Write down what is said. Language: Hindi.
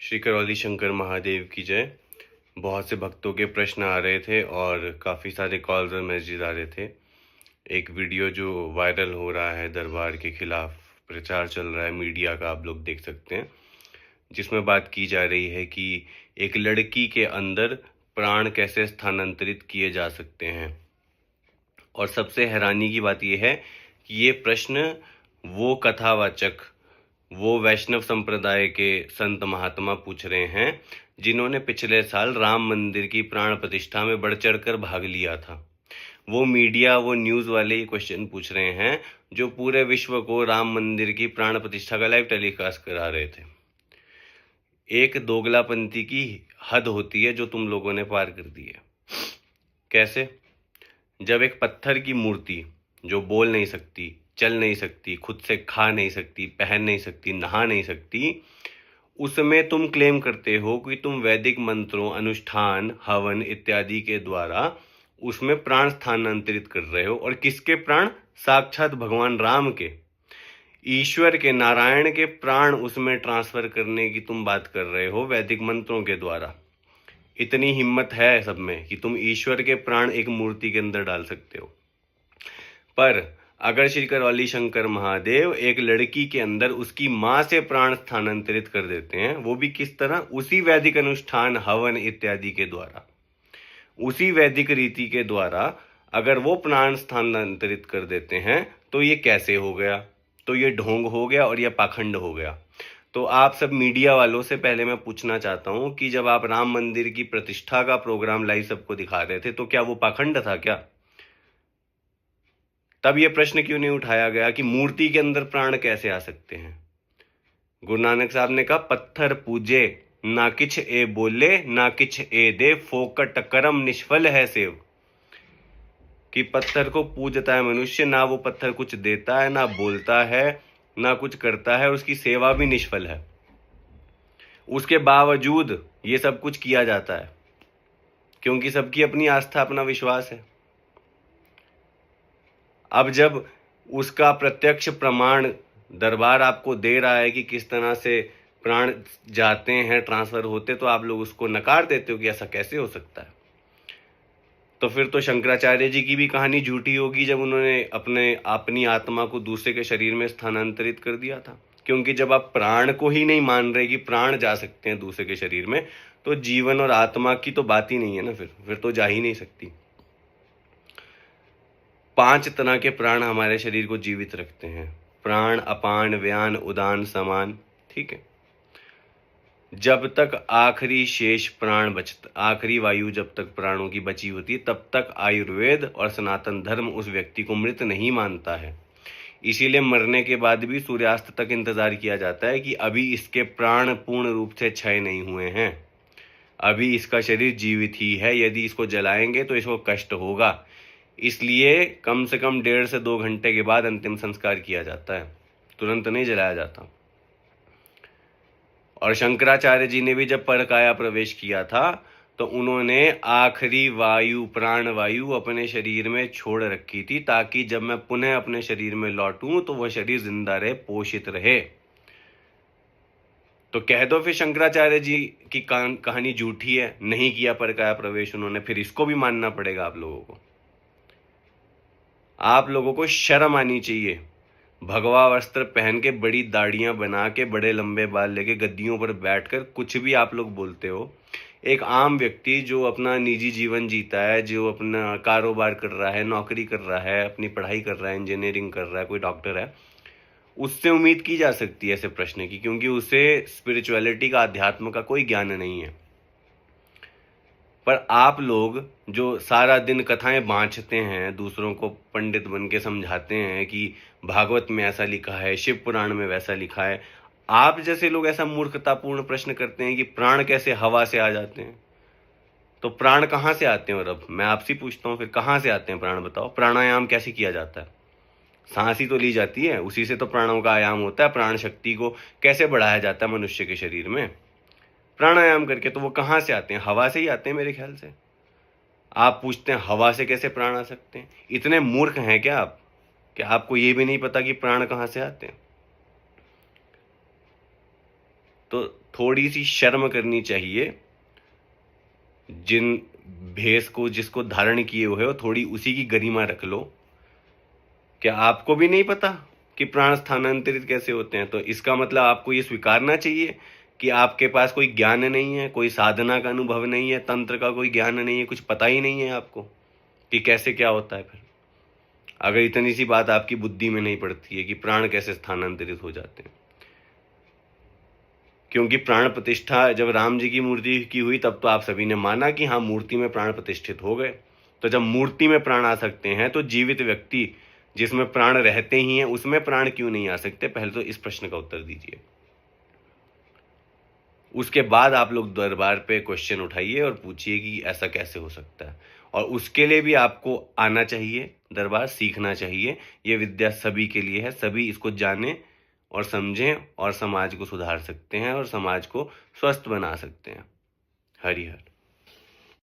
श्री करौली शंकर महादेव की जय। बहुत से भक्तों के प्रश्न आ रहे थे और काफ़ी सारे कॉल्स और मैसेज आ रहे थे। एक वीडियो जो वायरल हो रहा है, दरबार के खिलाफ प्रचार चल रहा है मीडिया का, आप लोग देख सकते हैं, जिसमें बात की जा रही है कि एक लड़की के अंदर प्राण कैसे स्थानांतरित किए जा सकते हैं। और सबसे हैरानी की बात यह है कि ये प्रश्न वो कथावाचक, वो वैष्णव संप्रदाय के संत महात्मा पूछ रहे हैं जिन्होंने पिछले साल राम मंदिर की प्राण प्रतिष्ठा में बढ़ चढ़कर भाग लिया था। वो मीडिया, वो न्यूज़ वाले ही क्वेश्चन पूछ रहे हैं जो पूरे विश्व को राम मंदिर की प्राण प्रतिष्ठा का लाइव टेलीकास्ट करा रहे थे। एक दोगलापंथी की हद होती है जो तुम लोगों ने पार कर दी है। कैसे? जब एक पत्थर की मूर्ति जो बोल नहीं सकती, चल नहीं सकती, खुद से खा नहीं सकती, पहन नहीं सकती, नहा नहीं सकती, उसमें तुम क्लेम करते हो कि तुम वैदिक मंत्रों, अनुष्ठान, हवन इत्यादि के द्वारा उसमें प्राण स्थानांतरित कर रहे हो। और किसके प्राण? साक्षात भगवान राम के, ईश्वर के, नारायण के प्राण उसमें ट्रांसफर करने की तुम बात कर रहे हो वैदिक मंत्रों के द्वारा। इतनी हिम्मत है सब में कि तुम ईश्वर के प्राण एक मूर्ति के अंदर डाल सकते हो। पर अगर श्री करौली शंकर महादेव एक लड़की के अंदर उसकी मां से प्राण स्थानांतरित कर देते हैं, वो भी किस तरह? उसी वैदिक अनुष्ठान, हवन इत्यादि के द्वारा, उसी वैदिक रीति के द्वारा अगर वो प्राण स्थानांतरित कर देते हैं, तो ये कैसे हो गया? तो ये ढोंग हो गया और ये पाखंड हो गया। तो आप सब मीडिया वालों से पहले मैं पूछना चाहता हूं कि जब आप राम मंदिर की प्रतिष्ठा का प्रोग्राम लाइव सबको दिखा रहे थे, तो क्या वो पाखंड था क्या? तब ये प्रश्न क्यों नहीं उठाया गया कि मूर्ति के अंदर प्राण कैसे आ सकते हैं? गुरु नानक साहब ने कहा, पत्थर पूजे ना किछ ए बोले, ना किछ ए दे, फोकट करम निष्फल है सेव। कि पत्थर को पूजता है मनुष्य, ना वो पत्थर कुछ देता है, ना बोलता है, ना कुछ करता है, उसकी सेवा भी निष्फल है। उसके बावजूद ये सब कुछ किया जाता है क्योंकि सबकी अपनी आस्था, अपना विश्वास है। अब जब उसका प्रत्यक्ष प्रमाण दरबार आपको दे रहा है कि किस तरह से प्राण जाते हैं, ट्रांसफर होते, तो आप लोग उसको नकार देते हो कि ऐसा कैसे हो सकता है। तो फिर तो शंकराचार्य जी की भी कहानी झूठी होगी जब उन्होंने अपनी आत्मा को दूसरे के शरीर में स्थानांतरित कर दिया था। क्योंकि जब आप प्राण को ही नहीं मान रहे कि प्राण जा सकते हैं दूसरे के शरीर में, तो जीवन और आत्मा की तो बात ही नहीं है ना। फिर तो जा ही नहीं सकती। 5 तरह के प्राण हमारे शरीर को जीवित रखते हैं: प्राण, अपान, व्यान, उदान, समान। ठीक है। जब तक आखिरी शेष प्राण बचता, आखिरी वायु जब तक प्राणों की बची होती है, तब तक आयुर्वेद और सनातन धर्म उस व्यक्ति को मृत नहीं मानता है। इसीलिए मरने के बाद भी सूर्यास्त तक इंतजार किया जाता है कि अभी इसके प्राण पूर्ण रूप से क्षय नहीं हुए हैं, अभी इसका शरीर जीवित ही है, यदि इसको जलाएंगे तो इसको कष्ट होगा। इसलिए कम से कम 1.5 से 2 घंटे के बाद अंतिम संस्कार किया जाता है, तुरंत नहीं जलाया जाता। और शंकराचार्य जी ने भी जब परकाया प्रवेश किया था, तो उन्होंने आखिरी वायु, प्राण वायु अपने शरीर में छोड़ रखी थी, ताकि जब मैं पुनः अपने शरीर में लौटूं तो वह शरीर जिंदा रहे, पोषित रहे। तो कह दो फिर शंकराचार्य जी की कहानी झूठी है, नहीं किया परकाया प्रवेश उन्होंने, फिर इसको भी मानना पड़ेगा आप लोगों को। आप लोगों को शर्म आनी चाहिए। भगवा वस्त्र पहन के, बड़ी दाढ़ियां बना के, बड़े लंबे बाल लेके गद्दियों पर बैठकर कुछ भी आप लोग बोलते हो। एक आम व्यक्ति जो अपना निजी जीवन जीता है, जो अपना कारोबार कर रहा है, नौकरी कर रहा है, अपनी पढ़ाई कर रहा है, इंजीनियरिंग कर रहा है, कोई डॉक्टर है, उससे उम्मीद की जा सकती है ऐसे प्रश्न की, क्योंकि उसे स्पिरिचुअलिटी का, अध्यात्म का कोई ज्ञान नहीं है। पर आप लोग जो सारा दिन कथाएं बांचते हैं, दूसरों को पंडित बन के समझाते हैं कि भागवत में ऐसा लिखा है, शिव पुराण में वैसा लिखा है, आप जैसे लोग ऐसा मूर्खतापूर्ण प्रश्न करते हैं कि प्राण कैसे हवा से आ जाते हैं। तो प्राण कहाँ से आते हैं? और अब मैं आपसे पूछता हूँ, फिर कहाँ से आते हैं प्राण, बताओ। प्राणायाम कैसे किया जाता है? सांस ही तो ली जाती है, उसी से तो प्राणों का आयाम होता है। प्राण शक्ति को कैसे बढ़ाया जाता है मनुष्य के शरीर में? प्राणायाम करके। तो वो कहाँ से आते हैं? हवा से ही आते हैं मेरे ख्याल से। आप पूछते हैं हवा से कैसे प्राण आ सकते हैं? इतने मूर्ख हैं क्या आप, कि आपको ये भी नहीं पता कि प्राण कहाँ से आते हैं? तो थोड़ी सी शर्म करनी चाहिए। जिन भेष को जिसको धारण किए हुए हो, थोड़ी उसी की गरिमा रख लो। क्या आपको भी नहीं पता कि प्राण स्थानांतरित कैसे होते हैं? तो इसका मतलब आपको ये स्वीकारना चाहिए कि आपके पास कोई ज्ञान नहीं है, कोई साधना का अनुभव नहीं है, तंत्र का कोई ज्ञान नहीं है, कुछ पता ही नहीं है आपको कि कैसे क्या होता है। फिर अगर इतनी सी बात आपकी बुद्धि में नहीं पड़ती है कि प्राण कैसे स्थानांतरित हो जाते हैं। क्योंकि प्राण प्रतिष्ठा जब राम जी की मूर्ति की हुई तब तो आप सभी ने माना कि हाँ, मूर्ति में प्राण प्रतिष्ठित हो गए। तो जब मूर्ति में प्राण आ सकते हैं तो जीवित व्यक्ति जिसमें प्राण रहते ही हैं उसमें प्राण क्यों नहीं आ सकते? पहले तो इस प्रश्न का उत्तर दीजिए। उसके बाद आप लोग दरबार पे क्वेश्चन उठाइए और पूछिए कि ऐसा कैसे हो सकता है। और उसके लिए भी आपको आना चाहिए दरबार, सीखना चाहिए। ये विद्या सभी के लिए है, सभी इसको जानें और समझें और समाज को सुधार सकते हैं और समाज को स्वस्थ बना सकते हैं। हरि हर।